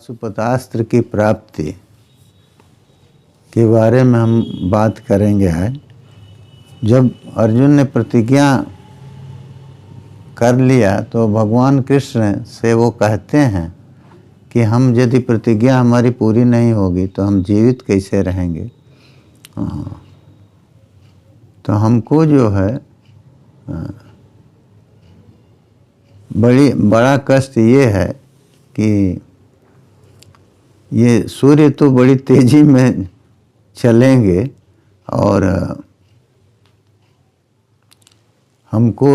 पाशुपतास्त्र की प्राप्ति के बारे में हम बात करेंगे। है जब अर्जुन ने प्रतिज्ञा कर लिया तो भगवान कृष्ण से वो कहते हैं कि हम यदि प्रतिज्ञा हमारी पूरी नहीं होगी तो हम जीवित कैसे रहेंगे। तो हमको जो है बड़ा कष्ट ये है कि ये सूर्य तो बड़ी तेजी में चलेंगे और हमको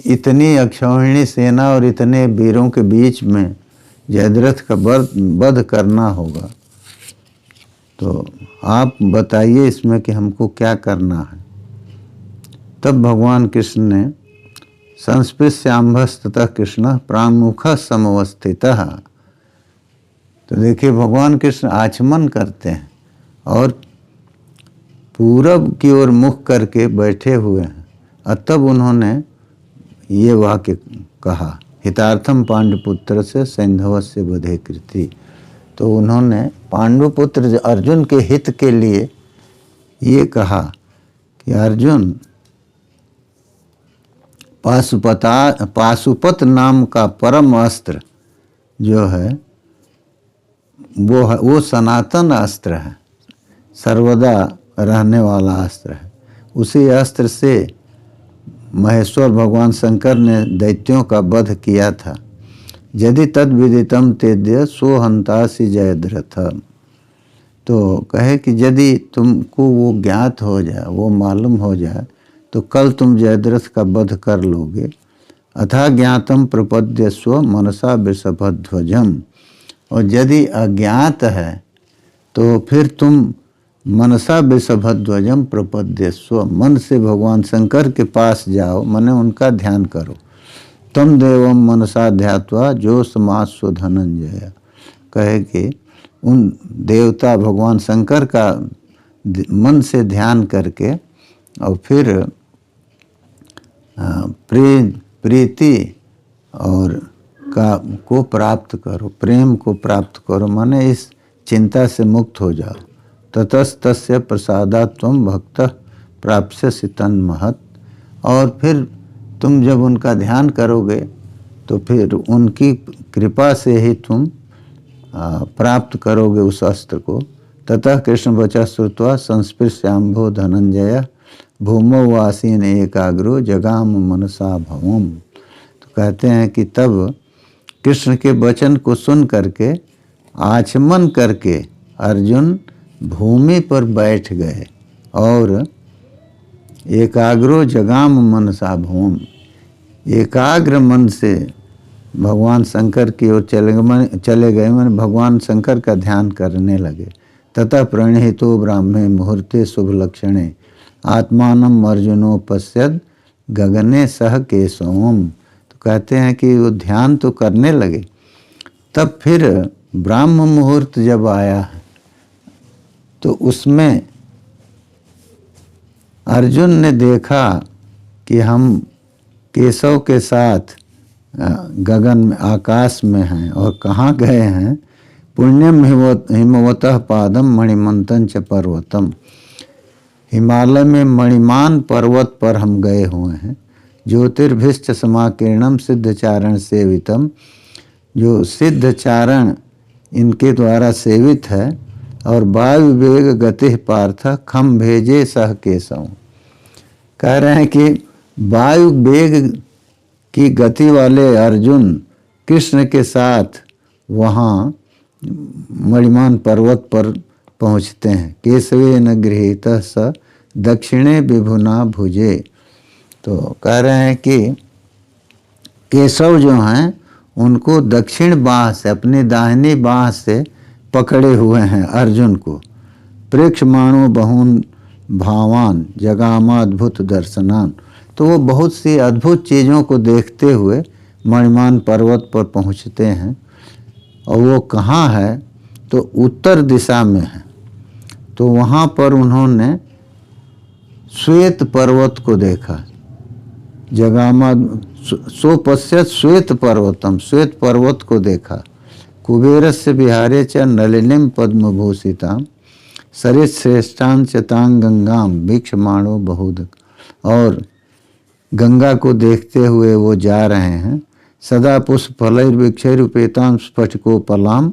इतनी अक्षौहिणी सेना और इतने वीरों के बीच में जयद्रथ का वध करना होगा। तो आप बताइए इसमें कि हमको क्या करना है। तब भगवान कृष्ण ने संस्पृश्याम्भस्ततः कृष्ण प्राङ्मुख समवस्थितः। तो देखिए भगवान कृष्ण आचमन करते हैं और पूरब की ओर मुख करके बैठे हुए हैं। और तब उन्होंने ये वाक्य कहा, हितार्थम पांडुपुत्र से सैंधवस्य वधे कृति। तो उन्होंने पांडुपुत्र अर्जुन के हित के लिए ये कहा कि अर्जुन, पाशुपत नाम का परम अस्त्र जो है वो सनातन अस्त्र है, सर्वदा रहने वाला अस्त्र है। उसी अस्त्र से महेश्वर भगवान शंकर ने दैत्यों का वध किया था। यदि तद विदितम तेद्य सोहंतासी जयद्रथ। तो कहे कि यदि तुमको वो ज्ञात हो जाए, वो मालूम हो जाए, तो कल तुम जयद्रथ का वध कर लोगे। अथा ज्ञातम प्रपद्यस्व मनसा वृषभध्वजम। और यदि अज्ञात है तो फिर तुम मनसा वृषभध्वजम प्रपद्यस्व, मन से भगवान शंकर के पास जाओ, मने उनका ध्यान करो। तम देवम मनसा ध्यात्वा जो समास्व धनंजय। कहे कि उन देवता भगवान शंकर का मन से ध्यान करके और फिर प्रीति और को प्राप्त करो, प्रेम को प्राप्त करो, माने इस चिंता से मुक्त हो जाओ। ततस्तस्य प्रसादात् त्वं भक्त प्राप्स्यसि तन्महत्। और फिर तुम जब उनका ध्यान करोगे तो फिर उनकी कृपा से ही तुम प्राप्त करोगे उस अस्त्र को। ततः कृष्ण वचः श्रुत्वा संस्पृश्याम्भो धनंजय भूमौ आसीन एकाग्रो जगाम मनसा भवम। तो कहते हैं कि तब कृष्ण के वचन को सुन करके आचमन करके अर्जुन भूमि पर बैठ गए और एकाग्रो जगाम मनसा भवम, एकाग्र मन से भगवान शंकर की ओर चले गए, मैंने भगवान शंकर का ध्यान करने लगे। ततः प्रणहितो ब्राह्मे मुहूर्ते शुभ लक्षणे आत्मानम अर्जुनो पश्यद गगने सह केशवम। तो कहते हैं कि वो ध्यान तो करने लगे, तब फिर ब्राह्म मुहूर्त जब आया तो उसमें अर्जुन ने देखा कि हम केशव के साथ गगन में आकाश में हैं और कहाँ गए हैं। पुण्यम हिमवतः पादम मणिमंथन च पर्वतम। हिमालय में मणिमान पर्वत पर हम गए हुए हैं। ज्योतिर्भिश्च समाकीर्णम सिद्धचारण सेवितम। जो सिद्धचारण इनके द्वारा सेवित है। और वायु वेग गति पार्थ खम भेजे सह केशव। कह रहे हैं कि वायु वेग की गति वाले अर्जुन कृष्ण के साथ वहाँ मणिमान पर्वत पर पहुँचते हैं। केशवे न गृहीत स दक्षिणे विभुना भुजे। तो कह रहे हैं कि केशव जो हैं उनको दक्षिण बाह से, अपनी दाहिनी बाह से पकड़े हुए हैं अर्जुन को। प्रेक्षमाणो बहुन भावान जगामाद्भुत दर्शनान। तो वो बहुत सी अद्भुत चीज़ों को देखते हुए मणिमान पर्वत पर पहुँचते हैं। और वो कहाँ है तो उत्तर दिशा में है। तो वहाँ पर उन्होंने श्वेत पर्वत को देखा। जगामा सोपश्यत श्वेत पर्वतम, श्वेत पर्वत को देखा। कुबेरस्य विहारे च नलिनीं पद्मभूषितां सरिश्रेष्ठां च तां गंगां वीक्षमाणो बहुध। और गंगा को देखते हुए वो जा रहे हैं। सदा पुष्प फलैर्वृक्षैरुपेतां स्फटिकोपलां,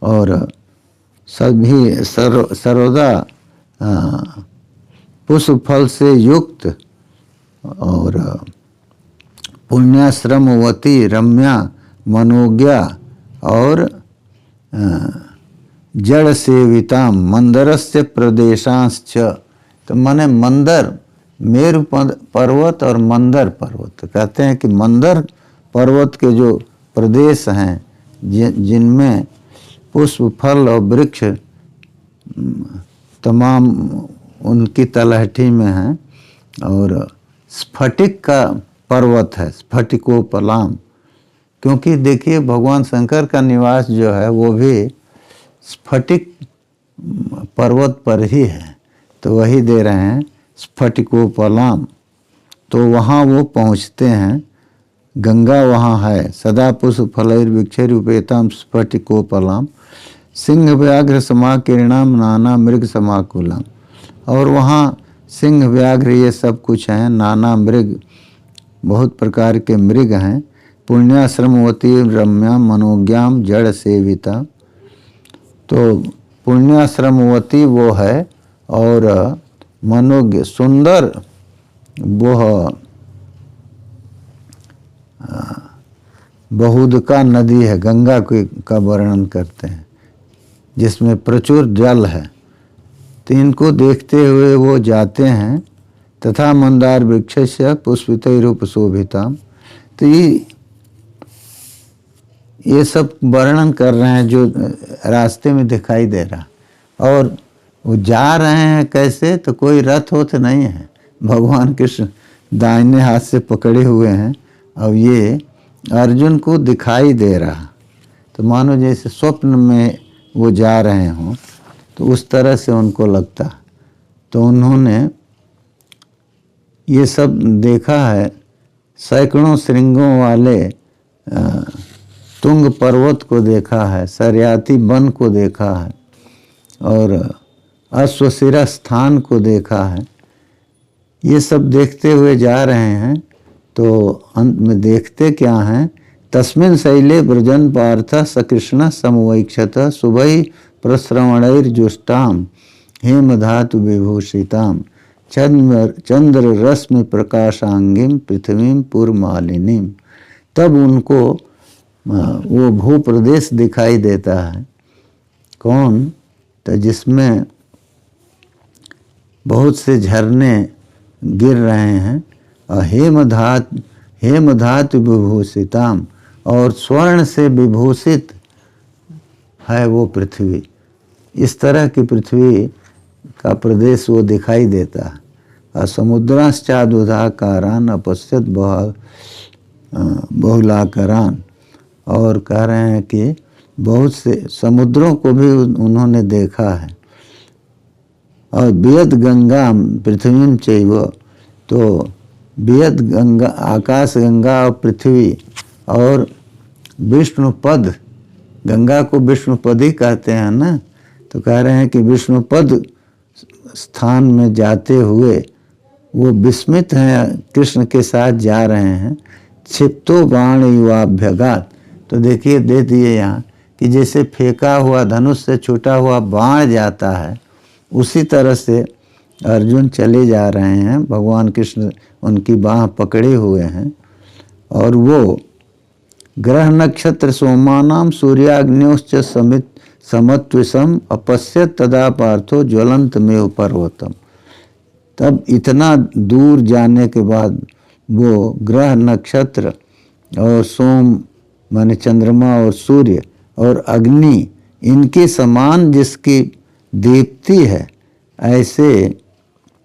और सभी सर्वदा पुष्प फल से युक्त और पुण्याश्रमवती रम्या मनोज्ञा और जड़ सेविता मंदरस्य प्रदेशांश्च। तो माने मंदर, मेरु पर्वत और मंदर पर्वत, कहते हैं कि मंदर पर्वत के जो प्रदेश हैं जिनमें पुष्प फल और वृक्ष तमाम उनकी तलहटी में हैं, और स्फटिक का पर्वत है, स्फटिकोपलाम, क्योंकि देखिए भगवान शंकर का निवास जो है वो भी स्फटिक पर्वत पर ही है, तो वही दे रहे हैं स्फटिकोपलाम। तो वहाँ वो पहुँचते हैं, गंगा वहाँ है। सदा पुष्प फलैर्वृक्षैरुपेतां स्फटिकोपलाम सिंह व्याघ्र समाकीर्णाम नाना मृग समाकुलम। और वहाँ सिंह व्याघ्र ये सब कुछ हैं, नाना मृग, बहुत प्रकार के मृग हैं। पुण्याश्रमवती रम्या मनोज्ञाम जड़ सेविता, तो पुण्याश्रमवती वो है और मनोज्ञ सुंदर वो बहुदका नदी है, गंगा का वर्णन करते हैं, जिसमें प्रचुर जल है। तो इनको देखते हुए वो जाते हैं। तथा मंदार वृक्षस्य पुष्पितैरुपशोभिता। तो ये सब वर्णन कर रहे हैं जो रास्ते में दिखाई दे रहा। और वो जा रहे हैं कैसे, तो कोई रथ हो तो नहीं है, भगवान कृष्ण दाहिने हाथ से पकड़े हुए हैं और ये अर्जुन को दिखाई दे रहा। तो मानो जैसे स्वप्न में वो जा रहे हों, तो उस तरह से उनको लगता। तो उन्होंने ये सब देखा है। सैकड़ों श्रृंगों वाले तुंग पर्वत को देखा है, सरयाती वन को देखा है और अश्वशिरा स्थान को देखा है। ये सब देखते हुए जा रहे हैं। तो अंत में देखते क्या हैं, तस्मिन् शैले व्रजन् पार्थ सकृष्ण समवैक्षत शुभै प्रश्रवणैर्जुष्टां हेमधातु विभूषितां चंद्र रश्मि प्रकाशांगीं पृथ्वीं पुरमालिनीं। तब उनको वो भूप्रदेश दिखाई देता है। कौन, तो जिसमें बहुत से झरने गिर रहे हैं और हेमधातु विभूषिताम, और स्वर्ण से विभूषित है वो पृथ्वी। इस तरह की पृथ्वी का प्रदेश वो दिखाई देता है। और समुद्राश्चादुधाकारान अपश्यत बहुलाकरान, और कह रहे हैं कि बहुत से समुद्रों को भी उन्होंने देखा है। और बियद गंगा पृथ्वी चैव, तो बियद गंगा, आकाश गंगा और पृथ्वी और विष्णुपद, गंगा को विष्णुपद ही कहते हैं ना। तो कह रहे हैं कि विष्णुपद स्थान में जाते हुए वो विस्मित हैं, कृष्ण के साथ जा रहे हैं। क्षिप्तो बाण युवाभ्यगात, तो देखिए दे दिए यहाँ कि जैसे फेंका हुआ धनुष से छूटा हुआ बाण जाता है, उसी तरह से अर्जुन चले जा रहे हैं। भगवान कृष्ण उनकी बाह पकड़े हुए हैं। और वो ग्रह नक्षत्र सोमानाम सूर्याग्न्योश्च समत्विषम अपश्यत तदा पार्थो ज्वलंत में पर्वतम। तब इतना दूर जाने के बाद वो ग्रह नक्षत्र और सोम माने चंद्रमा और सूर्य और अग्नि, इनके समान जिसकी दीप्ति है, ऐसे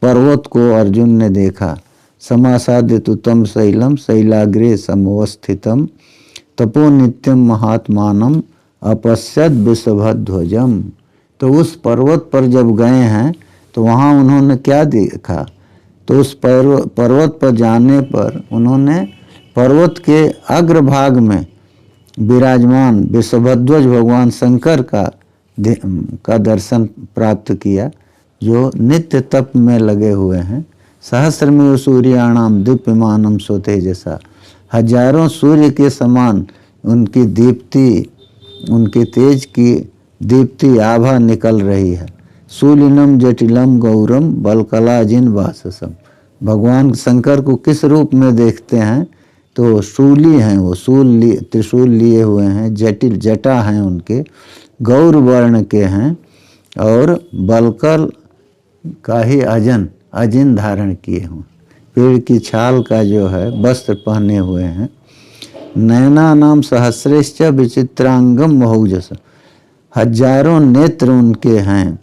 पर्वत को अर्जुन ने देखा। समासाद्य तु तम शैलम शैलाग्रे समवस्थितम तपो नित्यम महात्मानम अपश्यत विषभध्वजम। तो उस पर्वत पर जब गए हैं तो वहाँ उन्होंने क्या देखा, तो उस पर्वत पर जाने पर उन्होंने पर्वत के अग्रभाग में विराजमान विश्वध्वज भगवान शंकर का दर्शन प्राप्त किया, जो नित्य तप में लगे हुए हैं। सहस्रमेव सूर्याणाम दीप्यमानम स्वतेजसा, हजारों सूर्य के समान उनकी दीप्ति, उनके तेज की दीप्ति आभा निकल रही है। शूलिनम जटिलम गौरम बलकलाजिन वाससम, भगवान शंकर को किस रूप में देखते हैं? तो शूली हैं, वो त्रिशूल लिए हुए हैं, जटिल जटा हैं उनके, गौर वर्ण के हैं और बलकल का ही अजिन धारण किए हुए, पेड़ की छाल का जो है वस्त्र पहने हुए हैं। नयना नाम सहस्रेश्च विचित्रांगम बहुजस, हजारों नेत्र उनके हैं,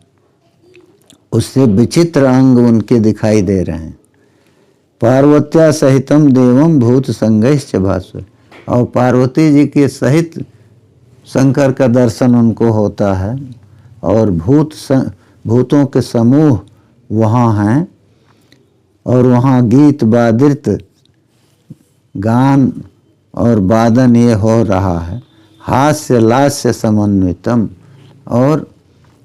उससे विचित्र अंग उनके दिखाई दे रहे हैं। पार्वत्या सहितम देवम भूत संगैश्च भास्वर, और पार्वती जी के सहित शंकर का दर्शन उनको होता है, और भूतों के समूह वहाँ हैं, और वहाँ गीत वादित गान और वादन ये हो रहा है। हास्य लास्य समन्वितम, और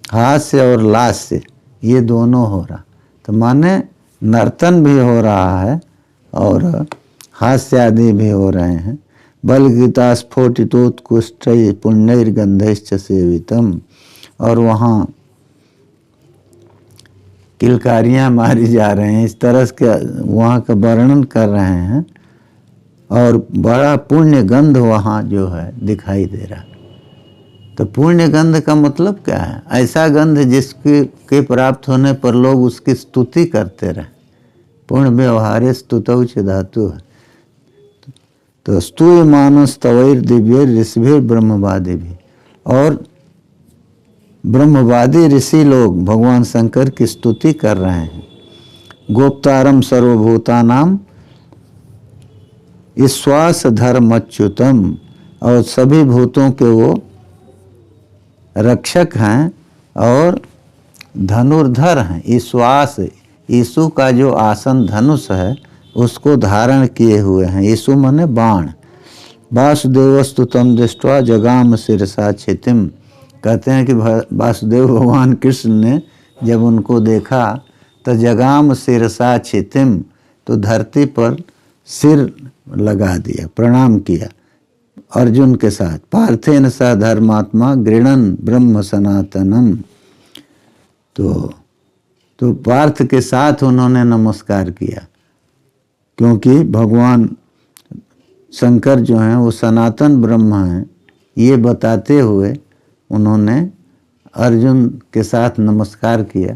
हास्य और लास्य ये दोनों हो रहा, तो माने नर्तन भी हो रहा है और हास्य आदि भी हो रहे हैं। बलगीता स्फोटितोत्कृष्ट पुण्यर्गंधश्च सेवितम, और वहाँ किलकारियाँ मारी जा रहे हैं, इस तरह के वहाँ का वर्णन कर रहे हैं, और बड़ा पुण्य गंध वहाँ जो है दिखाई दे रहा है। तो पुण्य गंध का मतलब क्या है? ऐसा गंध जिसके के प्राप्त होने पर लोग उसकी स्तुति करते रहे। पुण्य व्यवहारे स्तुतौ च धातु है। तो स्तूय मानस तवैर दिव्य ऋषिभीर ब्रह्मवादी भी, और ब्रह्मवादी ऋषि लोग भगवान शंकर की स्तुति कर रहे हैं। गोप्तारम सर्वभूतानाम ईश्वास धर्मच्युतम, और सभी भूतों के वो रक्षक हैं और धनुर्धर हैं। ईश्वास, यीशु का जो आसन धनुष है उसको धारण किए हुए हैं। यीशु माने बाण। वासुदेवस्तु तम दृष्ट्वा जगाम शिरसा क्षितिम, कहते हैं कि वासुदेव भगवान कृष्ण ने जब उनको देखा तो जगाम शिरसा क्षितिम, तो धरती पर सिर लगा दिया, प्रणाम किया अर्जुन के साथ। पार्थेन स धर्मात्मा गृणन ब्रह्म सनातनम, तो पार्थ के साथ उन्होंने नमस्कार किया, क्योंकि भगवान शंकर जो हैं वो सनातन ब्रह्म हैं, ये बताते हुए उन्होंने अर्जुन के साथ नमस्कार किया।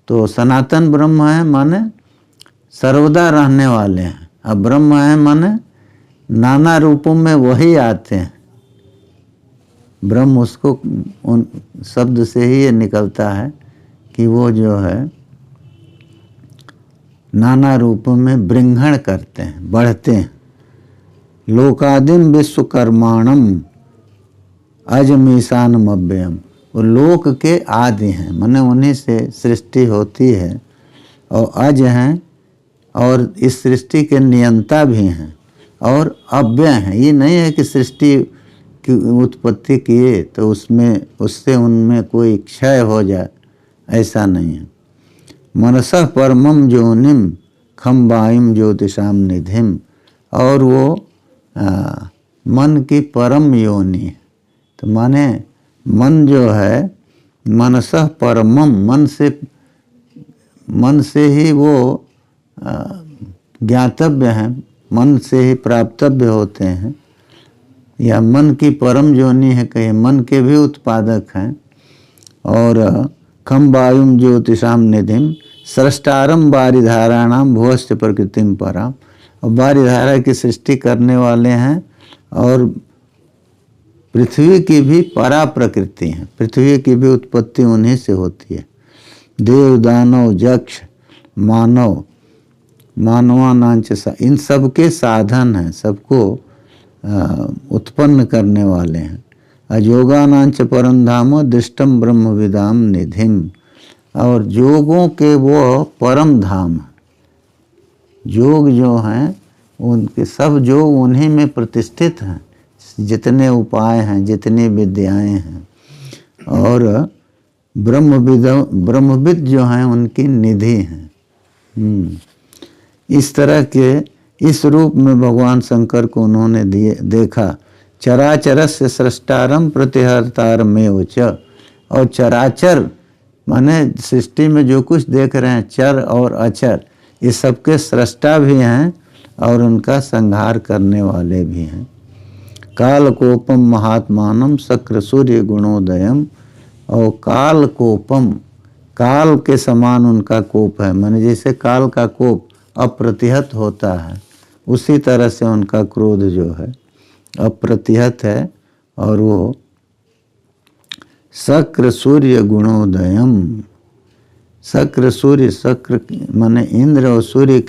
तो सनातन ब्रह्म है माने सर्वदा रहने वाले हैं, अब ब्रह्म है माने नाना रूपों में वही आते हैं। ब्रह्म उसको उन शब्द से ही ये निकलता है कि वो जो है नाना रूपों में वृंघण करते हैं, बढ़ते हैं। लोकादिम विश्वकर्माणम अजमीशानम अव्ययम, वो लोक के आदि हैं, माने उन्हीं से सृष्टि होती है, और अज हैं और इस सृष्टि के नियंता भी हैं, और अव्यय हैं। ये नहीं है कि सृष्टि की उत्पत्ति किए तो उससे उनमें कोई क्षय हो जाए, ऐसा नहीं है। मनसः परमम ज्योनिम खम्बाइम ज्योतिषाम निधिम, और वो मन की परम योनि है। तो माने मन जो है मनसः परमम, मन से ही वो ज्ञातव्य हैं, मन से ही प्राप्तव्य होते हैं, या मन की परम योनि है, कहे मन के भी उत्पादक हैं। और खम वायुम ज्योतिषाम निधिम सृष्टारम बारिधाराणाम भुवश्च प्रकृतिम पराम, और बारिधारा की सृष्टि करने वाले हैं और पृथ्वी की भी परा प्रकृति है, पृथ्वी की भी उत्पत्ति उन्हीं से होती है। देव दानव यक्ष मानव मानवानांच, इन सब के साधन हैं, सबको उत्पन्न करने वाले हैं। अयोगानांच परमधाम दृष्टम ब्रह्म विदाम निधिम, और जोगों के वो परम धाम, जोग जो हैं उनके सब जोग उन्हीं में प्रतिष्ठित हैं, जितने उपाय हैं, जितनी विद्याएं हैं, और ब्रह्मविद जो हैं उनकी निधि हैं। इस तरह के इस रूप में भगवान शंकर को उन्होंने देखा। चराचरस्य सृष्टारम प्रतिहर्तारमेव च, और चराचर माने सृष्टि में जो कुछ देख रहे हैं, चर और अचर, ये सबके सृष्टा भी हैं और उनका संहार करने वाले भी हैं। कालकोपम महात्मानम शक्र सूर्य गुणोदयम, और कालकोपम, काल के समान उनका कोप है, माने जैसे काल का कोप अप्रतिहत होता है, उसी तरह से उनका क्रोध जो है अप्रतिहत है। और वो शक्र सूर्य गुणोदयम, शक्र सूर्य, शक्र माने इंद्र और सूर्य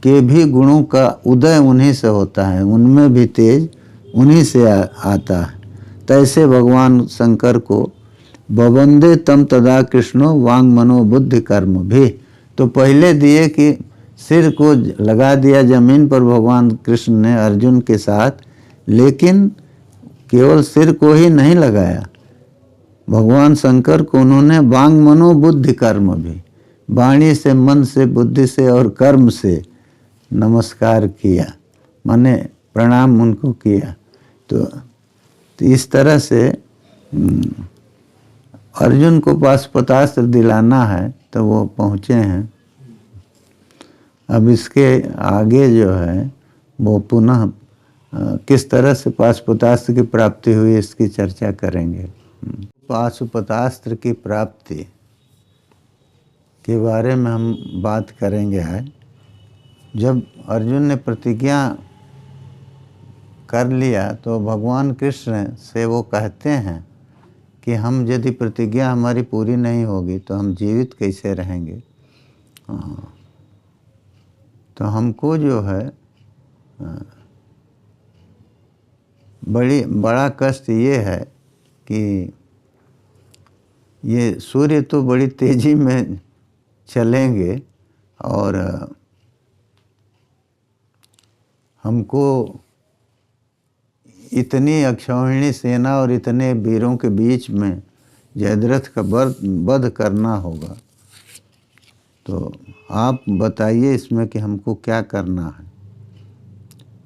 के भी गुणों का उदय उन्हीं से होता है, उनमें भी तेज उन्हीं से आता है। तैसे भगवान शंकर को बवंदे तम तदा कृष्णो वांग मनो बुद्धि कर्म भी, तो पहले दिए कि सिर को लगा दिया जमीन पर भगवान कृष्ण ने अर्जुन के साथ, लेकिन केवल सिर को ही नहीं लगाया, भगवान शंकर को उन्होंने वांग मनो बुद्धि कर्म भी, वाणी से, मन से, बुद्धि से और कर्म से नमस्कार किया, माने प्रणाम उनको किया। तो इस तरह से अर्जुन को पाशुपतास्त्र दिलाना है तो वो पहुँचे हैं। अब इसके आगे जो है वो पुनः किस तरह से पाशुपतास्त्र की प्राप्ति हुई इसकी चर्चा करेंगे। पाशुपतास्त्र की प्राप्ति के बारे में हम बात करेंगे। है जब अर्जुन ने प्रतिज्ञा कर लिया तो भगवान कृष्ण से वो कहते हैं कि हम यदि प्रतिज्ञा हमारी पूरी नहीं होगी तो हम जीवित कैसे रहेंगे। तो हमको जो है बड़ा कष्ट ये है कि ये सूर्य तो बड़ी तेज़ी में चलेंगे और हमको इतनी अक्षौहिणी सेना और इतने वीरों के बीच में जयद्रथ का वध करना होगा। तो आप बताइए इसमें कि हमको क्या करना है।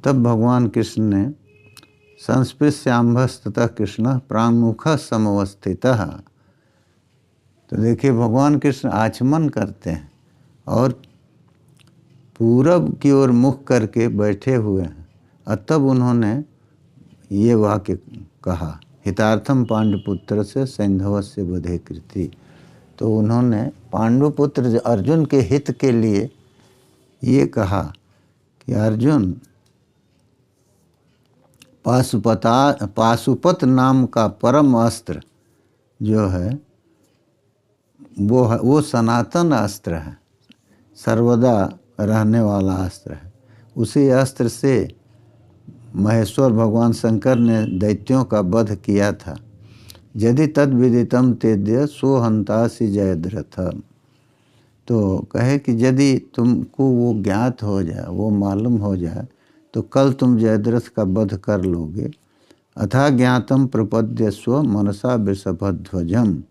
तब भगवान कृष्ण ने संस्पृश्याम्भस्ततः कृष्ण प्राङ्मुखः समवस्थितः, तो देखिए भगवान कृष्ण आचमन करते हैं और पूरब की ओर मुख करके बैठे हुए हैं। और तब उन्होंने ये वाक्य कहा, हितार्थम पांडुपुत्र से सैंधवस्य वधे कृति। तो उन्होंने पांडुपुत्र अर्जुन के हित के लिए ये कहा कि अर्जुन, पाशुपत नाम का परम अस्त्र जो है वो सनातन अस्त्र है, सर्वदा रहने वाला अस्त्र है। उसी अस्त्र से महेश्वर भगवान शंकर ने दैत्यों का वध किया था। यदि तद विदितम तेद्य सोहंतासि जयद्रथ, तो कहे कि यदि तुमको वो ज्ञात हो जाए, वो मालूम हो जाए, तो कल तुम जयद्रथ का वध कर लोगे। अथा ज्ञातम प्रपद्यस्व मनसा वृषभध्वजम,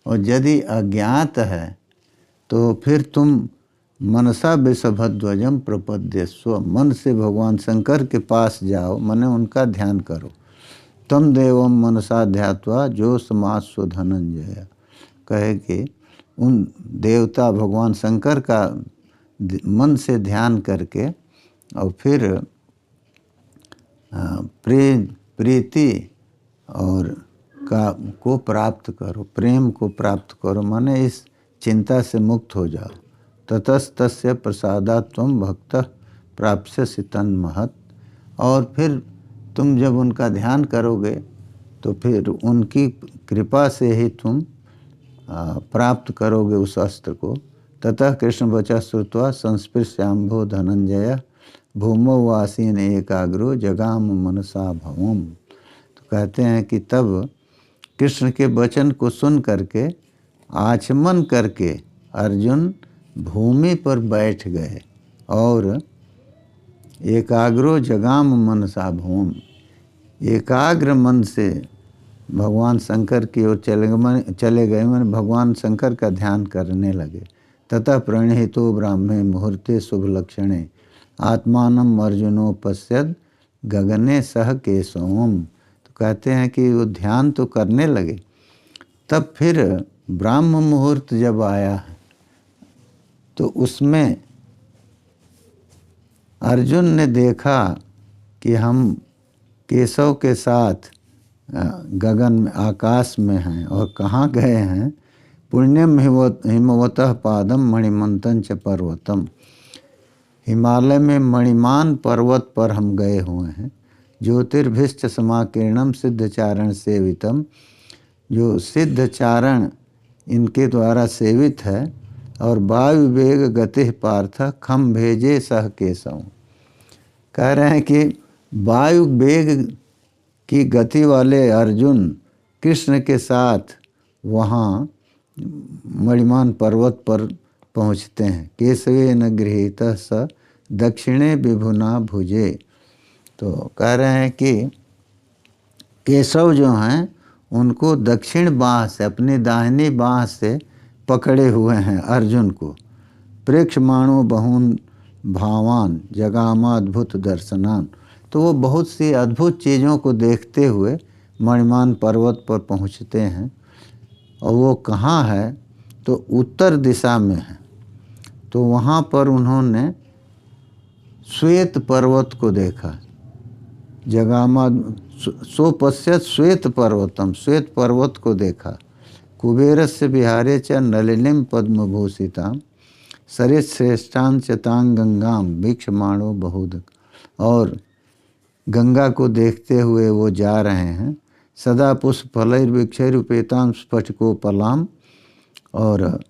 और यदि अज्ञात है तो फिर तुम मनसा वृषभध्वजम प्रपद्यस्व, मन से भगवान शंकर के पास जाओ, माने उनका ध्यान करो। तम देवम मनसा ध्यात्वा जो समास्व धनंजय, कहे कि उन देवता भगवान शंकर का मन से ध्यान करके और फिर प्रीति और को प्राप्त करो, प्रेम को प्राप्त करो, माने इस चिंता से मुक्त हो जाओ। ततस्तस्य प्रसादात् त्वं भक्तः प्राप्स्यसि तन्महत्, और फिर तुम जब उनका ध्यान करोगे तो फिर उनकी कृपा से ही तुम प्राप्त करोगे उस अस्त्र को। ततः कृष्ण वचः श्रुत्वा संस्पृश्याम्भो धनंजय भूमौ आसीन एकाग्रो जगाम मनसा भवम। तो कहते हैं कि तब कृष्ण के वचन को सुन करके आचमन करके अर्जुन भूमि पर बैठ गए और एकाग्रो जगाम मनसा भूम। एकाग्र मन से भगवान शंकर की ओर चले गए मन भगवान शंकर का ध्यान करने लगे। ततः प्रणहितो ब्राह्मे मुहूर्ते शुभ लक्षणे आत्मानम अर्जुनो पश्यद गगने सह केशवम। तो कहते हैं कि वो ध्यान तो करने लगे, तब फिर ब्राह्म मुहूर्त जब आया तो उसमें अर्जुन ने देखा कि हम केशव के साथ गगन में आकाश में हैं और कहाँ गए हैं। पुण्यम हिमवतः पादम मणिमंथन च पर्वतम। हिमालय में मणिमान पर्वत पर हम गए हुए हैं। ज्योतिर्भिश्च समाकीर्णम सिद्धचारण सेवितम। जो सिद्धचारण इनके द्वारा सेवित है। और वायु वेग गति पार्थ खम भेजे सह केशव। कह रहे हैं कि वायु वेग की गति वाले अर्जुन कृष्ण के साथ वहाँ मणिमान पर्वत पर पहुँचते हैं। केशवे न गृहीत स दक्षिणे विभुना भुजे। तो कह रहे हैं कि केशव जो हैं उनको दक्षिण बाह से, अपनी दाहिनी बाह से पकड़े हुए हैं अर्जुन को। प्रेक्षमाणो बहुन भावान जगामाद्भुत दर्शनान। तो वो बहुत सी अद्भुत चीज़ों को देखते हुए मणिमान पर्वत पर पहुँचते हैं। और वो कहाँ है, तो उत्तर दिशा में है। तो वहाँ पर उन्होंने श्वेत पर्वत को देखा। जगामा सो पश्यत श्वेत पर्वतम। श्वेत पर्वत को देखा। कुबेरस्य विहारे च नलिनीम पद्मभूषिताम सरित श्रेष्ठान चतांग गंगाम वीक्षमाणो बहुध। और गंगा को देखते हुए वो जा रहे हैं। सदा पुष्प फलैर्वृक्षैरुपेतां स्फटिकोपलाम। और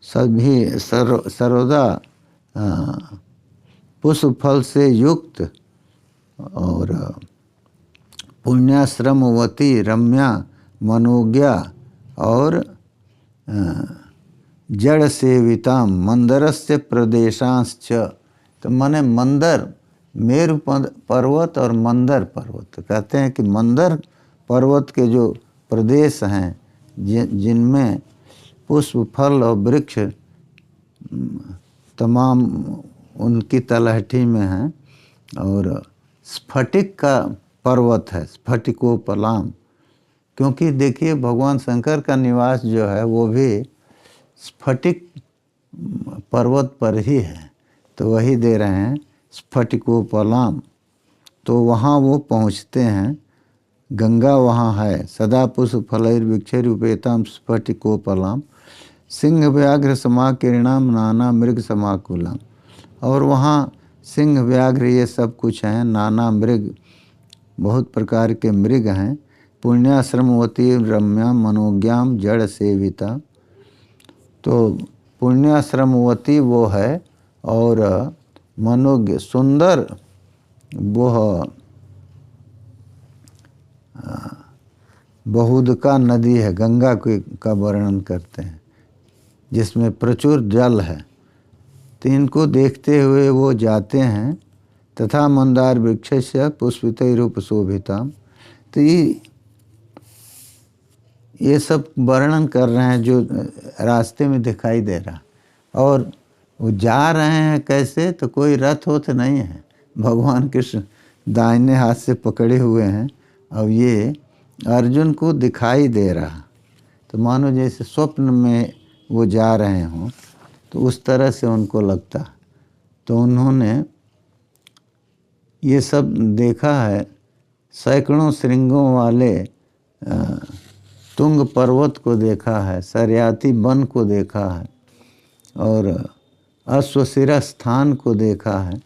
सभी सर्वदा पुष्प फल से युक्त और पुण्याश्रमवती रम्या मनोज्ञा और जड़ सेविताम मंदरस्य प्रदेशांश्च। तो माने मंदर, मेरु पर्वत और मंदर पर्वत। कहते हैं कि मंदर पर्वत के जो प्रदेश हैं जिनमें पुष्प फल और वृक्ष तमाम उनकी तलहटी में हैं। और स्फटिक का पर्वत है, स्फटिकोपलाम। क्योंकि देखिए भगवान शंकर का निवास जो है वो भी स्फटिक पर्वत पर ही है। तो वही दे रहे हैं स्फटिकोपलाम। तो वहाँ वो पहुँचते हैं। गंगा वहाँ है। सदा पुष्प फलैर्वृक्षैरुपेतां स्फटिकोपलाम सिंह व्याघ्र समाकीर्णाम नाना मृग समाकुलम। और वहाँ सिंह व्याघ्र ये सब कुछ हैं, नाना मृग, बहुत प्रकार के मृग हैं। पुण्याश्रमवती रम्या मनोज्ञाम जड़ सेविता। तो पुण्याश्रमवती वो है और मनोज्ञ सुंदर वो बहुदका नदी है, गंगा का वर्णन करते हैं, जिसमें प्रचुर जल है। तो इनको देखते हुए वो जाते हैं। तथा मंदार वृक्षस्य पुष्पितैरुपशोभिता। तो ये सब वर्णन कर रहे हैं जो रास्ते में दिखाई दे रहा। और वो जा रहे हैं कैसे, तो कोई रथ हो तो नहीं है। भगवान कृष्ण दाहिने हाथ से पकड़े हुए हैं। अब ये अर्जुन को दिखाई दे रहा। तो मानो जैसे स्वप्न में वो जा रहे हों, तो उस तरह से उनको लगता। तो उन्होंने ये सब देखा है। सैकड़ों श्रृंगों वाले तुंग पर्वत को देखा है, सरयाती वन को देखा है और अश्वशिरा स्थान को देखा है।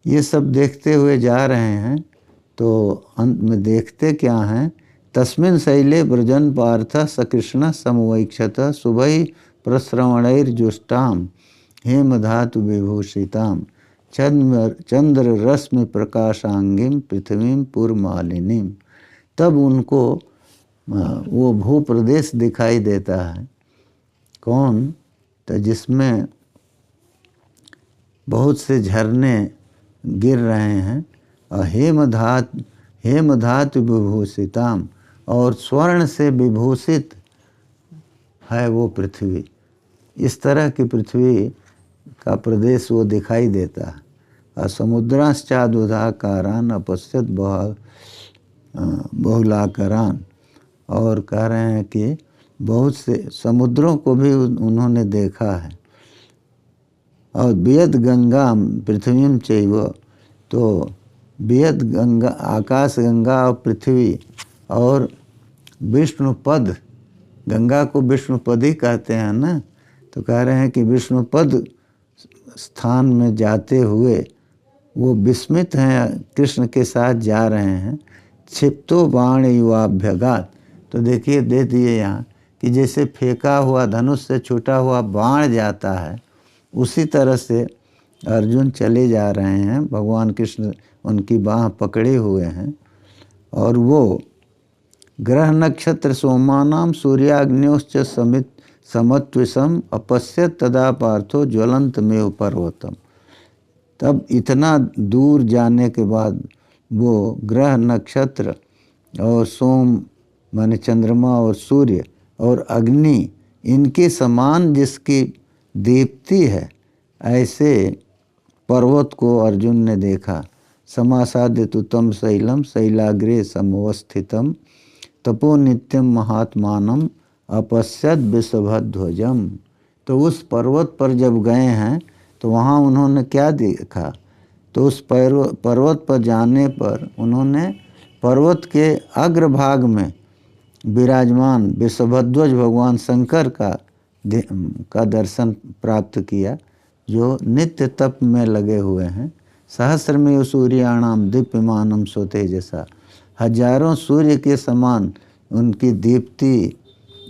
ये सब देखते हुए जा रहे हैं। तो अंत में देखते क्या हैं, तस्मिन् शैले व्रजन पार्थ सकृष्ण समवैक्षत शुभै प्रश्रवणैर्जुष्टाम हेमधातु विभूषिताम चंद्र रश्मि प्रकाशांगिम पृथ्वीं पुरमालिनीम। तब उनको वो भूप्रदेश दिखाई देता है। कौन, तो जिसमें बहुत से झरने गिर रहे हैं। और हेमधातु विभूषिताम, और स्वर्ण से विभूषित है वो पृथ्वी। इस तरह की पृथ्वी का प्रदेश वो दिखाई देता है। और समुद्राश्चादुधाकारान अपश्यत बहुलाकरान, और कह रहे हैं कि बहुत से समुद्रों को भी उन्होंने देखा है। और बियद गंगा पृथ्वीम चैव, तो बियद गंगा, आकाश गंगा और पृथ्वी और विष्णुपद, गंगा को विष्णुपद ही कहते हैं ना, तो कह रहे हैं कि विष्णुपद स्थान में जाते हुए वो विस्मित हैं, कृष्ण के साथ जा रहे हैं। क्षिप्तो बाण युवाभ्यगात, तो देखिए दे दिए यहाँ कि जैसे फेंका हुआ धनुष से छूटा हुआ बाण जाता है, उसी तरह से अर्जुन चले जा रहे हैं। भगवान कृष्ण उनकी बाह पकड़े हुए हैं। और वो ग्रह नक्षत्र सोमानाम सूर्याग्न्योश्च समित समत्विषम अपश्यत तदा पार्थो ज्वलंत में पर्वतम। तब इतना दूर जाने के बाद वो ग्रह नक्षत्र और सोम माने चंद्रमा और सूर्य और अग्नि, इनके समान जिसकी दीप्ति है, ऐसे पर्वत को अर्जुन ने देखा। समासाद्यतु तम शैलम शैलाग्रे समवस्थितम तपो नित्यम महात्मानम अपश्यत विषभध्वजम। तो उस पर्वत पर जब गए हैं तो वहाँ उन्होंने क्या देखा, तो उस पर्वत पर जाने पर उन्होंने पर्वत के अग्रभाग में विराजमान विषभध्वज भगवान शंकर का दर्शन प्राप्त किया, जो नित्य तप में लगे हुए हैं। सहस्रमेव सूर्याणाम दीप्यमानम स्वतेजसा, हजारों सूर्य के समान उनकी दीप्ति,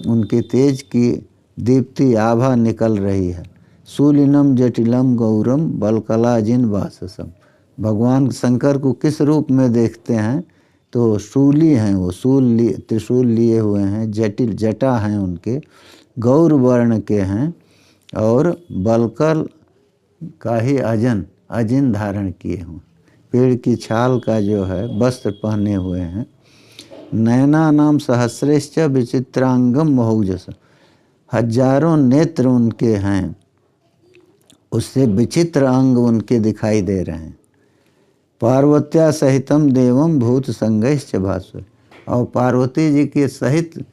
उनके तेज की दीप्ति आभा निकल रही है। शूलिनम जटिलम गौरम बलकलाजिन वाससम, भगवान शंकर को किस रूप में देखते हैं, तो शूली हैं वो, त्रिशूल लिए हुए हैं, जटिल जटा हैं उनके, गौर वर्ण के हैं, और बलकल का ही अजिन धारण किए हुए, पेड़ की छाल का जो है वस्त्र पहने हुए हैं। नयना नाम सहस्रेश्च विचित्रांगम महौजस, हजारों नेत्र उनके हैं, उससे विचित्र अंग उनके दिखाई दे रहे हैं। पार्वत्या सहितम देवम भूत संगैश्च भास्वर, और पार्वती जी के सहित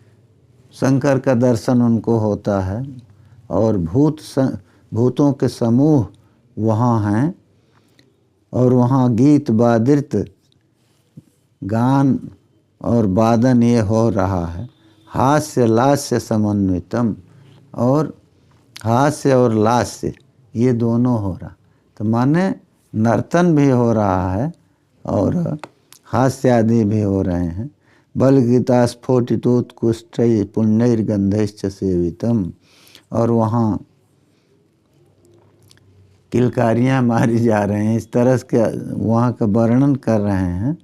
शंकर का दर्शन उनको होता है। और भूतों के समूह वहाँ हैं, और वहाँ गीत वादित गान और वादन ये हो रहा है। हास्य लास्य समन्वितम, और हास्य और लास्य ये दोनों हो रहा, तो माने नर्तन भी हो रहा है और हास्य आदि भी हो रहे हैं। बल गीता स्फोटितोत्कृष्ट पुण्यर्गंधश्च सेवितम, और वहाँ किलकारियाँ मारी जा रहे हैं, इस तरह के वहाँ का वर्णन कर रहे हैं।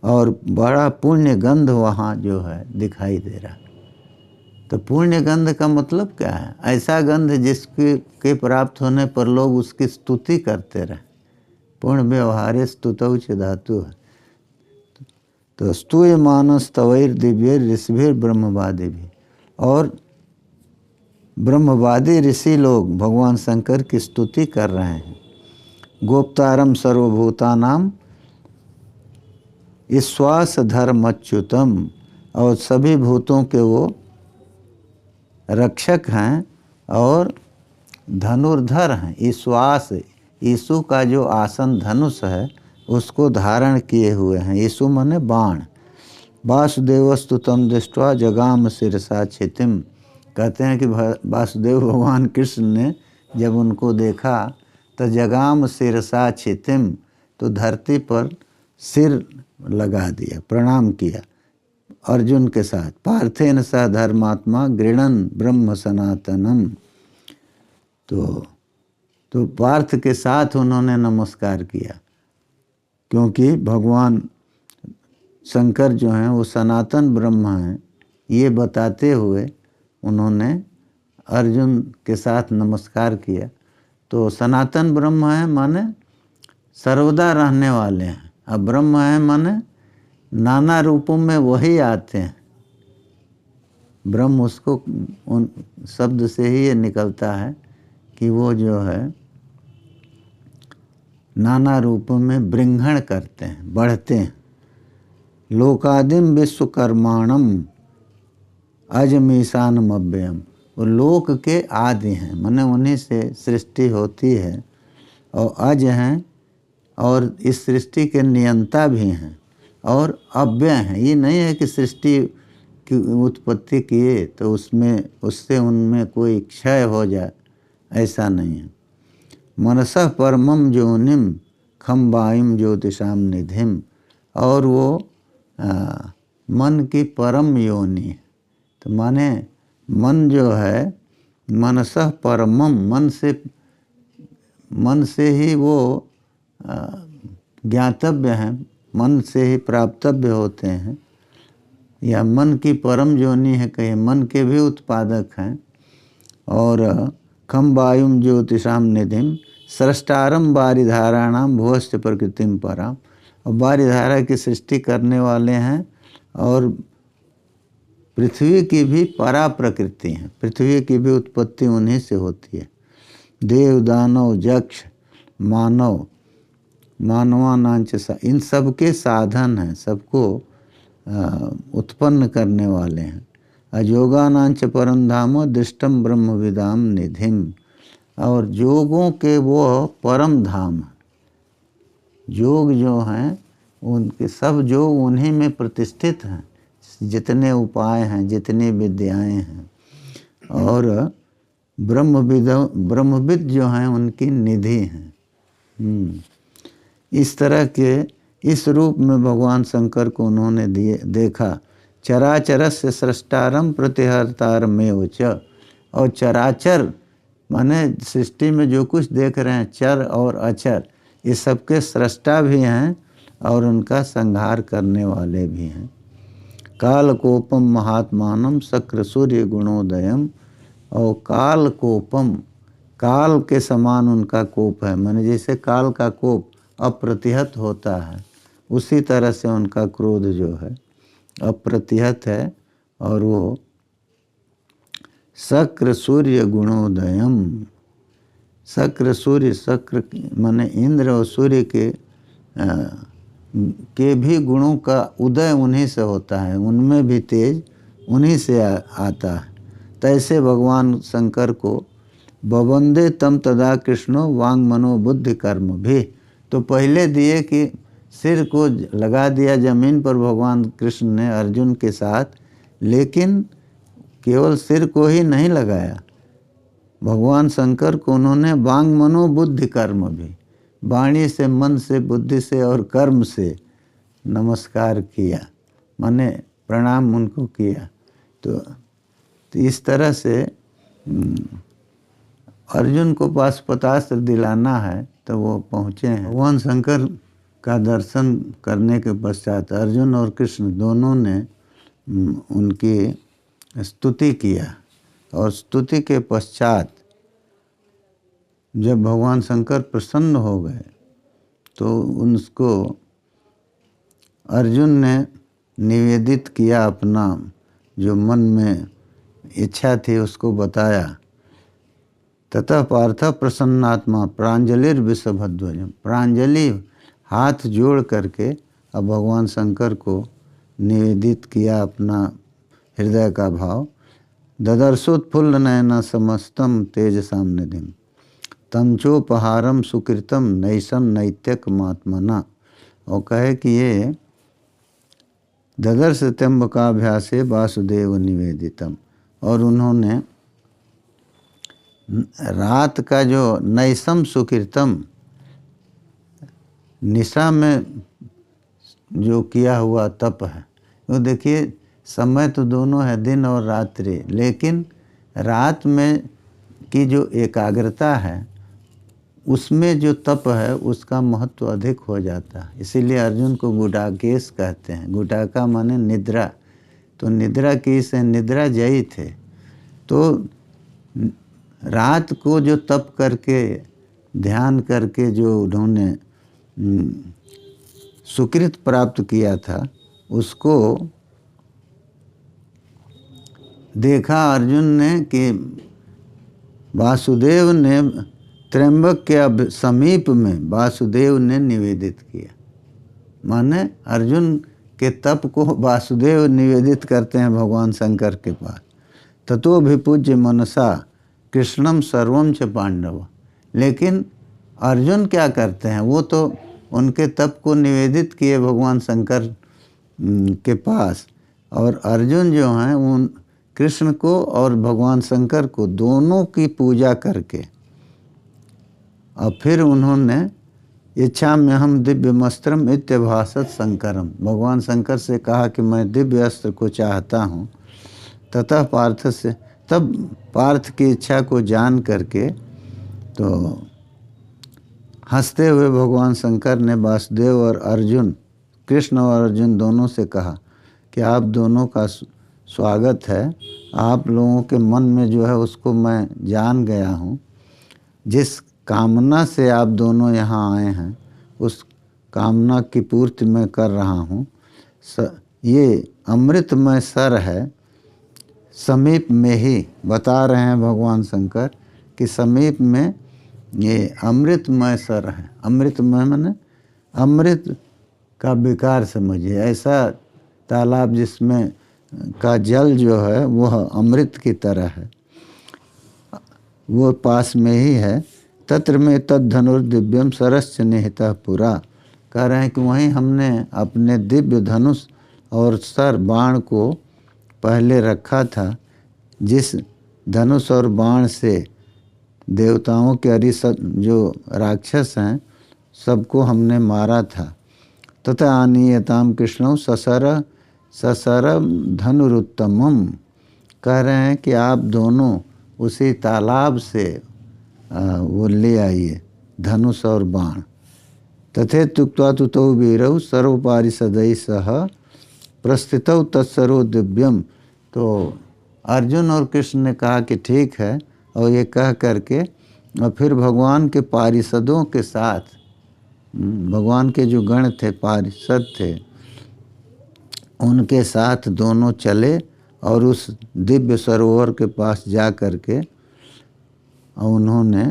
और बड़ा पुण्य गंध वहाँ जो है दिखाई दे रहा है। तो पुण्य गंध का मतलब क्या है, ऐसा गंध जिसके प्राप्त होने पर लोग उसकी स्तुति करते रहे। पुण्य व्यवहारे स्तुतौ च धातु है। तो स्तूय मानस तवैर दिव्य ऋषिभिर ब्रह्मवादी भी, और ब्रह्मवादी ऋषि लोग भगवान शंकर की स्तुति कर रहे हैं। गोप्तारम सर्वभूतानाम ईश्वास धर्मच्युतम, और सभी भूतों के वो रक्षक हैं और धनुर्धर हैं। ईश्वास, यीशु का जो आसन धनुष है उसको धारण किए हुए हैं। यीशु माने बाण। वासुदेवस्तु तम दृष्ट्वा जगाम शिरसा क्षितिम, कहते हैं कि वासुदेव भगवान कृष्ण ने जब उनको देखा तो जगाम शिरसा क्षितिम, तो धरती पर सिर लगा दिया, प्रणाम किया अर्जुन के साथ। पार्थेन स धर्मात्मा गृणन ब्रह्म सनातनम, तो पार्थ के साथ उन्होंने नमस्कार किया, क्योंकि भगवान शंकर जो हैं वो सनातन ब्रह्म हैं, ये बताते हुए उन्होंने अर्जुन के साथ नमस्कार किया। तो सनातन ब्रह्म है माने सर्वदा रहने वाले हैं। अब ब्रह्म है माने नाना रूपों में वही आते हैं। ब्रह्म उसको उन शब्द से ही ये निकलता है कि वो जो है नाना रूपों में बृंहण करते हैं, बढ़ते हैं। लोकादिम विश्वकर्माणम अजमीशानम अव्ययम, वो लोक के आदि हैं, माने उन्हीं से सृष्टि होती है और अज हैं और इस सृष्टि के नियंता भी हैं और अव्यय हैं। ये नहीं है कि सृष्टि की उत्पत्ति किए तो उससे उनमें कोई क्षय हो जाए, ऐसा नहीं है। मनसः परमम ज्योनिम खम वायुम ज्योतिषाम निधिम, और वो मन की परम योनि है। तो माने मन जो है मनसः परमम, मन से ही वो ज्ञातव्य हैं, मन से ही प्राप्तव्य होते हैं, या मन की परम योनि है, कहे मन के भी उत्पादक हैं। और खम वायुम ज्योतिषाम निधिम सृष्टारम बारिधाराणाम भुवश्च प्रकृतिम पराम, और बारिधारा की सृष्टि करने वाले हैं और पृथ्वी की भी परा प्रकृति है, पृथ्वी की भी उत्पत्ति उन्हीं से होती है। देव दानव यक्ष मानव मानवानांच, इन सब के साधन हैं, सबको उत्पन्न करने वाले हैं। अयोगानांच परम धामो दृष्टम ब्रह्म विदाम निधिम, और योगों के वो परम धाम, योग जो हैं उनके सब योग उन्हीं में प्रतिष्ठित हैं, जितने उपाय हैं, जितनी विद्याएं हैं, और ब्रह्मविद जो हैं उनकी निधि हैं। इस तरह के इस रूप में भगवान शंकर को उन्होंने देखा। चराचरस्य सृष्टारम प्रतिहर्तारमेव च, और चराचर माने सृष्टि में जो कुछ देख रहे हैं, चर और अचर, ये सबके सृष्टा भी हैं और उनका संहार करने वाले भी हैं। कालकोपम महात्मानम शक्र सूर्य गुणोदयम, और कालकोपम, काल के समान उनका कोप है, माने जैसे काल का कोप अप्रतिहत होता है, उसी तरह से उनका क्रोध जो है अप्रतिहत है। और वो शक्र सूर्य गुणोदयम, शक्र सूर्य, शक्र माने इंद्र और सूर्य के भी गुणों का उदय उन्हीं से होता है, उनमें भी तेज उन्हीं से आता है। तैसे भगवान शंकर को बवंदे तम तदा कृष्णो वांग मनो बुद्धि कर्म भी, तो पहले दिए कि सिर को लगा दिया जमीन पर भगवान कृष्ण ने अर्जुन के साथ, लेकिन केवल सिर को ही नहीं लगाया, भगवान शंकर को उन्होंने वांग मनो बुद्धि कर्म भी, वाणी से, मन से, बुद्धि से और कर्म से नमस्कार किया, माने प्रणाम उनको किया। तो इस तरह से अर्जुन को पाशुपतास्त्र दिलाना है तो वो पहुँचे हैं। भगवान शंकर का दर्शन करने के पश्चात अर्जुन और कृष्ण दोनों ने उनकी स्तुति किया, और स्तुति के पश्चात जब भगवान शंकर प्रसन्न हो गए तो उनको अर्जुन ने निवेदित किया, अपना जो मन में इच्छा थी उसको बताया। ततः पार्थ प्रसन्नात्मा प्रांजलिर्विषभध्वजम, प्रांजलि हाथ जोड़ करके अब भगवान शंकर को निवेदित किया अपना हृदय का भाव। ददर्शोत्फुल्ल नयन समस्तम तेजसाम निधिम तंचोपहारम सुकृतम नैसम नैत्यक महात्मना, और कहे कि ये ददर्श त्र्यंबकाभ्यासे वासुदेव निवेदितम, और उन्होंने रात का जो नैसम सुकृतम, निशा में जो किया हुआ तप है, वो देखिए समय तो दोनों है, दिन और रात्रि, लेकिन रात में की जो एकाग्रता है उसमें जो तप है उसका महत्व अधिक हो जाता है। इसीलिए अर्जुन को गुडाकेश कहते हैं। गुडाका माने निद्रा, तो निद्रा की से निद्रा जयी थे। तो रात को जो तप करके ध्यान करके जो उन्होंने सुकृत प्राप्त किया था उसको देखा अर्जुन ने कि वासुदेव ने त्र्यंबक के समीप में वासुदेव ने निवेदित किया। माने अर्जुन के तप को वासुदेव निवेदित करते हैं भगवान शंकर के पास। ततो विपूज्य मनसा कृष्णम सर्वम च पांडव। लेकिन अर्जुन क्या करते हैं, वो तो उनके तप को निवेदित किए भगवान शंकर के पास, और अर्जुन जो हैं उन कृष्ण को और भगवान शंकर को दोनों की पूजा करके और फिर उन्होंने इच्छा में हम दिव्य मस्त्रम इत्यभाषत शंकरम, भगवान शंकर से कहा कि मैं दिव्य अस्त्र को चाहता हूँ। ततः पार्थ से, तब पार्थ की इच्छा को जान करके तो हंसते हुए भगवान शंकर ने वासुदेव और अर्जुन, कृष्ण और अर्जुन दोनों से कहा कि आप दोनों का स्वागत है। आप लोगों के मन में जो है उसको मैं जान गया हूँ। जिस कामना से आप दोनों यहाँ आए हैं उस कामना की पूर्ति मैं कर रहा हूँ। ये अमृतमय सर है, समीप में ही बता रहे हैं भगवान शंकर कि समीप में ये अमृतमय सर है। अमृतमय माने अमृत का विकार समझिए, ऐसा तालाब जिसमें का जल जो है वह अमृत की तरह है, वो पास में ही है। तत्र में तद धनुर्दिव्यम सरस्य निहिता पुरा। कह रहे हैं कि वहीं हमने अपने दिव्य धनुष और सर बाण को पहले रखा था, जिस धनुष और बाण से देवताओं के अरिषद जो राक्षस हैं सबको हमने मारा था। तथा आनीयताम कृष्ण ससर धनुरुत्तमम। कह रहे हैं कि आप दोनों उसी तालाब से वो ले आइए धनुष और बाण। तथे तुक्त्वा तुतौ वीरौ सर्वपारिषदै सह प्रस्थितौ तत्सरो दिव्यम। तो अर्जुन और कृष्ण ने कहा कि ठीक है, और ये कह करके और फिर भगवान के पारिषदों के साथ, भगवान के जो गण थे, पारिषद थे, उनके साथ दोनों चले और उस दिव्य सरोवर के पास जा कर के और उन्होंने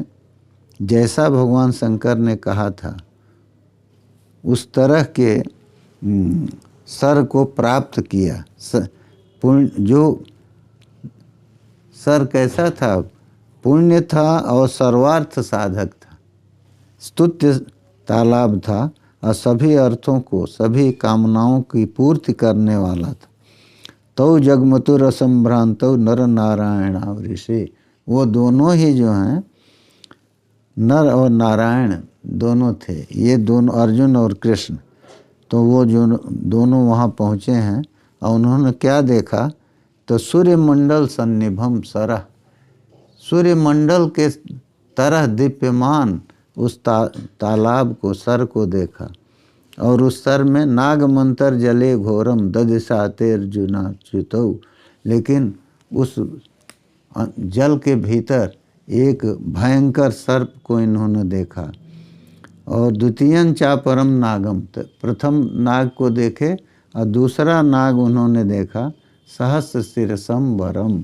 जैसा भगवान शंकर ने कहा था उस तरह के सर को प्राप्त किया। जो सर कैसा था, पुण्य था और सर्वार्थ साधक था, स्तुत्य तालाब था और सभी अर्थों को, सभी कामनाओं की पूर्ति करने वाला था। तौ जगमतु रसंभ्रांतौ नर नारायणावृषि। वो दोनों ही जो हैं नर और नारायण दोनों थे, ये दोनों अर्जुन और कृष्ण। तो वो जो दोनों वहाँ पहुँचे हैं और उन्होंने क्या देखा, तो सूर्यमंडल सन्निभम सरह, सूर्यमंडल के तरह दीप्यमान उस तालाब को, सर को देखा। और उस सर में नागमंतर जले घोरम ददिशाते अर्जुनाच्युतौ। लेकिन उस जल के भीतर एक भयंकर सर्प को इन्होंने देखा। और द्वितीयं चापरम नागम, प्रथम नाग को देखे और दूसरा नाग उन्होंने देखा सहस्र शिरसम वरम,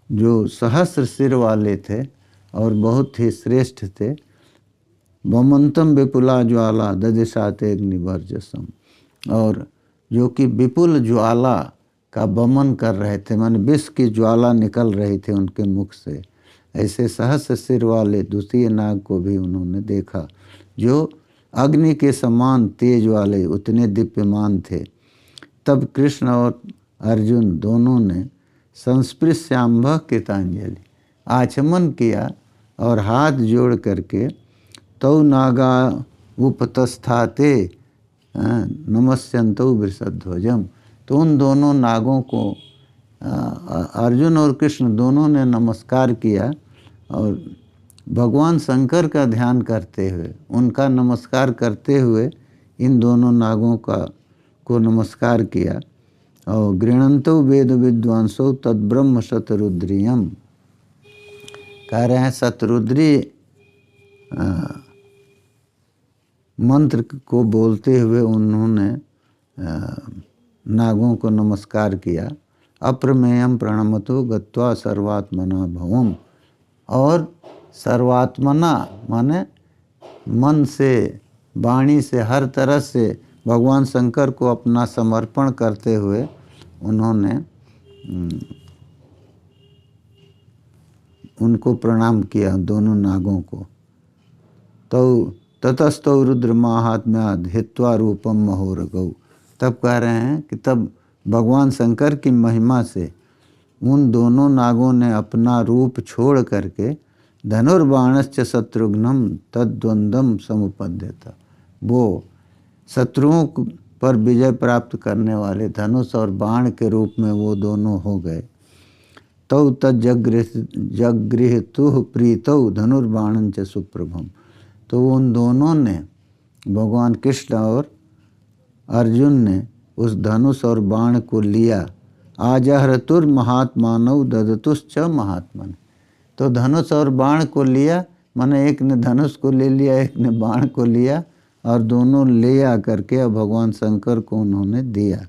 जो सहस्र सिर वाले थे और बहुत ही श्रेष्ठ थे। वमंतम विपुला ज्वाला ददिशाते अग्निवर्जसम, और जो कि विपुल ज्वाला का वमन कर रहे थे, माने विष की ज्वाला निकल रही थी उनके मुख से। ऐसे सहस्र सिर वाले द्वितीय नाग को भी उन्होंने देखा, जो अग्नि के समान तेज वाले, उतने दीप्यमान थे। तब कृष्ण और अर्जुन दोनों ने संस्पृश्याम्भ कृतांजलि, आचमन किया और हाथ जोड़ करके तौ नागा उपतस्थाते नमस्यंतौ वृषध्वजम। तो उन दोनों नागों को अर्जुन और कृष्ण दोनों ने नमस्कार किया और भगवान शंकर का ध्यान करते हुए, उनका नमस्कार करते हुए इन दोनों नागों को नमस्कार किया। और गृणंतो वेद विद्वांसो तद्ब्रह्म शतरुद्रियम। कह रहे हैं शतरुद्री मंत्र को बोलते हुए उन्होंने नागों को नमस्कार किया। अप्रमेयम प्रणमतो गत्वा सर्वात्मना भवम, और सर्वात्मना माने मन से, वाणी से, हर तरह से भगवान शंकर को अपना समर्पण करते हुए उन्होंने उनको प्रणाम किया, दोनों नागों को। तो ततस्तौ रुद्र महात्म्याद हित्वा रूपम महोरगौ, तब कह रहे हैं कि तब भगवान शंकर की महिमा से उन दोनों नागों ने अपना रूप छोड़ करके धनुर्बाणश्च शत्रुघ्नम तद्वंदम समुपद्यत, वो शत्रुओं पर विजय प्राप्त करने वाले धनुष और बाण के रूप में वो दोनों हो गए। तौ तज्जगृहतु प्रीतौ धनुर्बाणंच सुप्रभम, तो उन दोनों ने, भगवान कृष्ण और अर्जुन ने उस धनुष और बाण को लिया। आजहरतुर महात्मानव ददतुश्च महात्मन, तो धनुष और बाण को लिया, माने एक ने धनुष को ले लिया, एक ने बाण को लिया, और दोनों ले आकर के भगवान शंकर को उन्होंने दिया।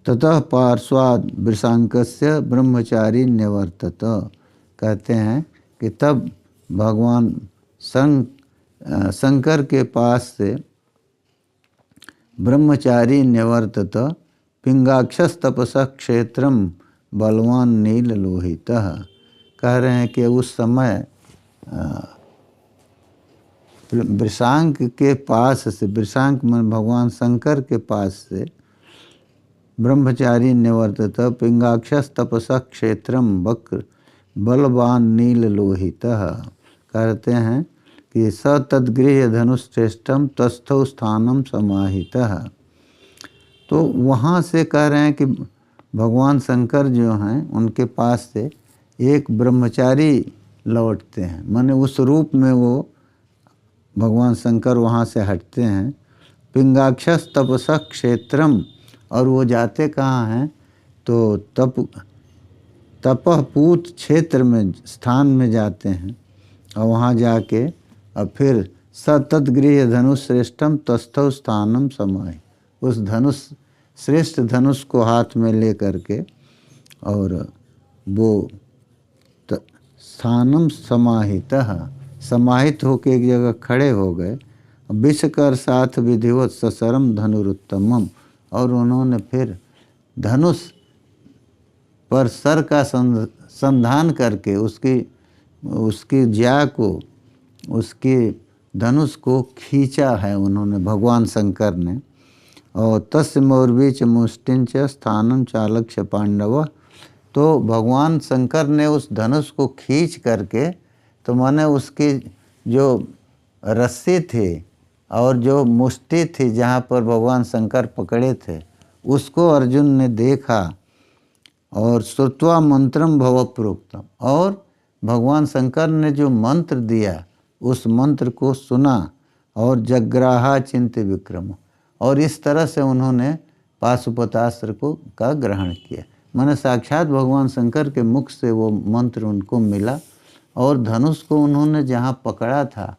ततः पार्श्वाद वृषांकस्य ब्रह्मचारी न्यवर्तत, कहते हैं कि तब भगवान शंकर के पास से ब्रह्मचारी न्यवर्तत पिंगाक्षस तपसा क्षेत्रम बलवान नील लोहितः, कह रहे हैं कि उस समय वृषांक के पास से, वृषांक में भगवान शंकर के पास से ब्रह्मचारी निवर्तत पिंगाक्षस तपसा क्षेत्रम वक्र बलवान नील लोहितः, कहते हैं कि स तद्गृह्य धनुश्रेष्ठम तस्थौ स्थानम समाहितः। तो वहाँ से कह रहे हैं कि भगवान शंकर जो हैं उनके पास से एक ब्रह्मचारी लौटते हैं, माने उस रूप में वो भगवान शंकर वहाँ से हटते हैं। पिंगाक्षस तपसा क्षेत्रम, और वो जाते कहाँ हैं, तो तपपूत क्षेत्र में, स्थान में जाते हैं, और वहाँ जाके और फिर सतद्गृह धनुष श्रेष्ठम तस्थौ स्थानम समाहि, उस धनुष श्रेष्ठ धनुष को हाथ में ले करके और वो स्थानम समाहितः, समाहित होकर एक जगह खड़े हो गए। विषकर साथ विधिवत ससरम धनुरुत्तमम, और उन्होंने फिर धनुष पर सर का संधान करके उसकी ज्या को, उसके धनुष को खींचा है उन्होंने, भगवान शंकर ने। और तस्य मौर्वीच मुष्टिंच स्थानम चालक्ष्य पांडव, तो भगवान शंकर ने उस धनुष को खींच करके, तो माने उसकी जो रस्सी थी और जो मुष्टि थी जहाँ पर भगवान शंकर पकड़े थे, उसको अर्जुन ने देखा और श्रुत्वा मंत्रम भव प्रोक्तम, और भगवान शंकर ने जो मंत्र दिया उस मंत्र को सुना, और जग्राहा चिंत विक्रम, और इस तरह से उन्होंने पाशुपतास्त्र का ग्रहण किया। माने साक्षात भगवान शंकर के मुख से वो मंत्र उनको मिला, और धनुष को उन्होंने जहाँ पकड़ा था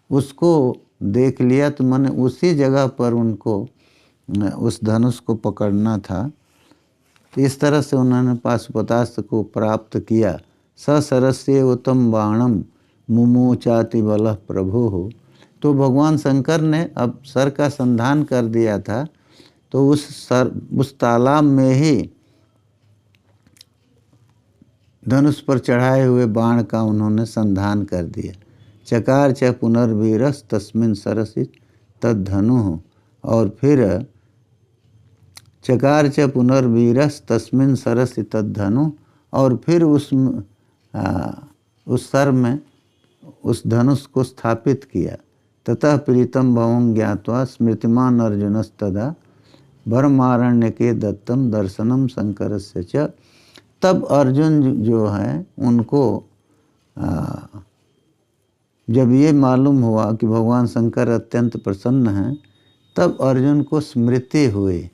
उसको देख लिया, तो माने उसी जगह पर उनको उस धनुष को पकड़ना था। तो इस तरह से उन्होंने पाशुपतास्त्र को प्राप्त किया। ससरस्य उत्तम बाणम मुमोचाति बलः प्रभु हो, तो भगवान शंकर ने अब सर का संधान कर दिया था, तो उस तालाब में ही धनुष पर चढ़ाए हुए बाण का उन्होंने संधान कर दिया। चकार च पुनर्वीरस तस्मिन सरसि तद्धनु, और फिर चकार च पुनर्वीरस तस्मिन सरसि तद्धनु, और फिर उस सर में उस धनुष को स्थापित किया। ततः प्रीतम भवं ज्ञात्वा स्मृतिमान अर्जुनस्तदा भरमारण्य के दत्तम दर्शनम शंकरस्य च, तब अर्जुन जो है उनको जब ये मालूम हुआ कि भगवान शंकर अत्यंत प्रसन्न हैं, तब अर्जुन को स्मृति हुई,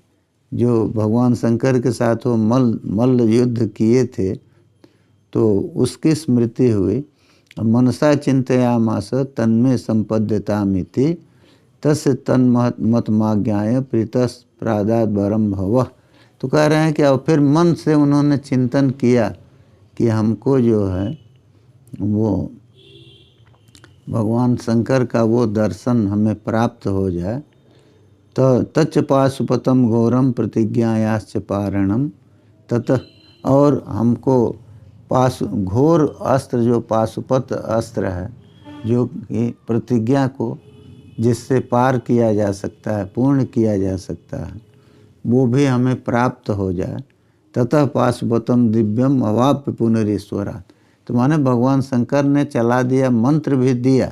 जो भगवान शंकर के साथ वो मल्ल युद्ध किए थे, तो उसकी स्मृति हुई। मनसा चिंतयामास तन्मे संपद्यतामिति तस्य तन्मतमाज्ञाय प्रीतस प्रादात वरम भव। तो कह रहे हैं कि अब फिर मन से उन्होंने चिंतन किया कि हमको जो है वो भगवान शंकर का वो दर्शन हमें प्राप्त हो जाए। तो तच्च पाशुपतम घोरम प्रतिज्ञायाश्च पारणम ततः, और हमको घोर अस्त्र जो पाशुपत अस्त्र है, जो कि प्रतिज्ञा को जिससे पार किया जा सकता है, पूर्ण किया जा सकता है, वो भी हमें प्राप्त हो जाए। ततः पाशुपतम दिव्यम अवाप्य पुनरीश्वरात्। तो माने भगवान शंकर ने चला दिया, मंत्र भी दिया,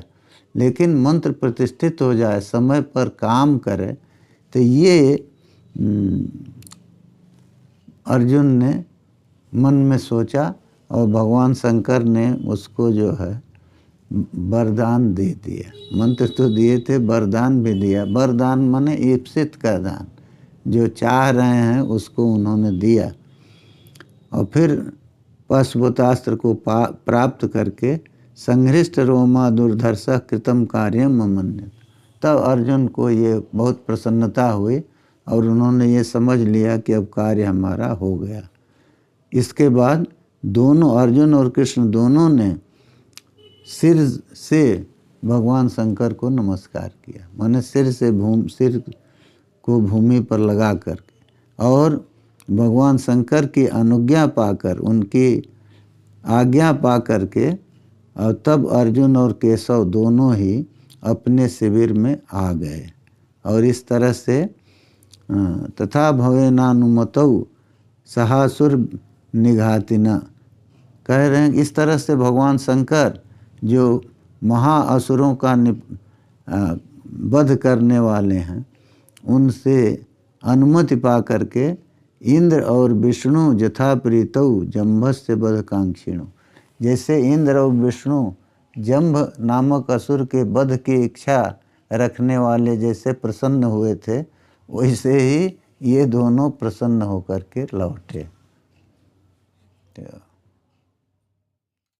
लेकिन मंत्र प्रतिष्ठित हो जाए, समय पर काम करे। तो ये अर्जुन ने मन में सोचा और भगवान शंकर ने उसको जो है वरदान दे दिया। मंत्र तो दिए थे, वरदान भी दिया। वरदान माने ईप्सित का दान, जो चाह रहे हैं उसको उन्होंने दिया। और फिर पाशुपतास्त्र को प्राप्त करके संहृष्ट रोमा दुर्धर्ष कृतम कार्यम अमन्य। तब अर्जुन को ये बहुत प्रसन्नता हुई और उन्होंने ये समझ लिया कि अब कार्य हमारा हो गया। इसके बाद दोनों, अर्जुन और कृष्ण दोनों ने सिर से भगवान शंकर को नमस्कार किया, माने सिर को भूमि पर लगा करके, और भगवान शंकर की अनुज्ञा पाकर, उनकी आज्ञा पा करके, और तब अर्जुन और केशव दोनों ही अपने शिविर में आ गए। और इस तरह से तथा भवेनानुमतौ सहासुर निघातिना, कह रहे हैं इस तरह से भगवान शंकर जो महाअसुरों का वध करने वाले हैं, उनसे अनुमति पा करके इंद्र और विष्णु यथा प्रीतौ जम्भस्य वधकांक्षिणो, जैसे इंद्र और विष्णु जम्भ नामक असुर के वध की इच्छा रखने वाले जैसे प्रसन्न हुए थे, वैसे ही ये दोनों प्रसन्न होकर के लौटे।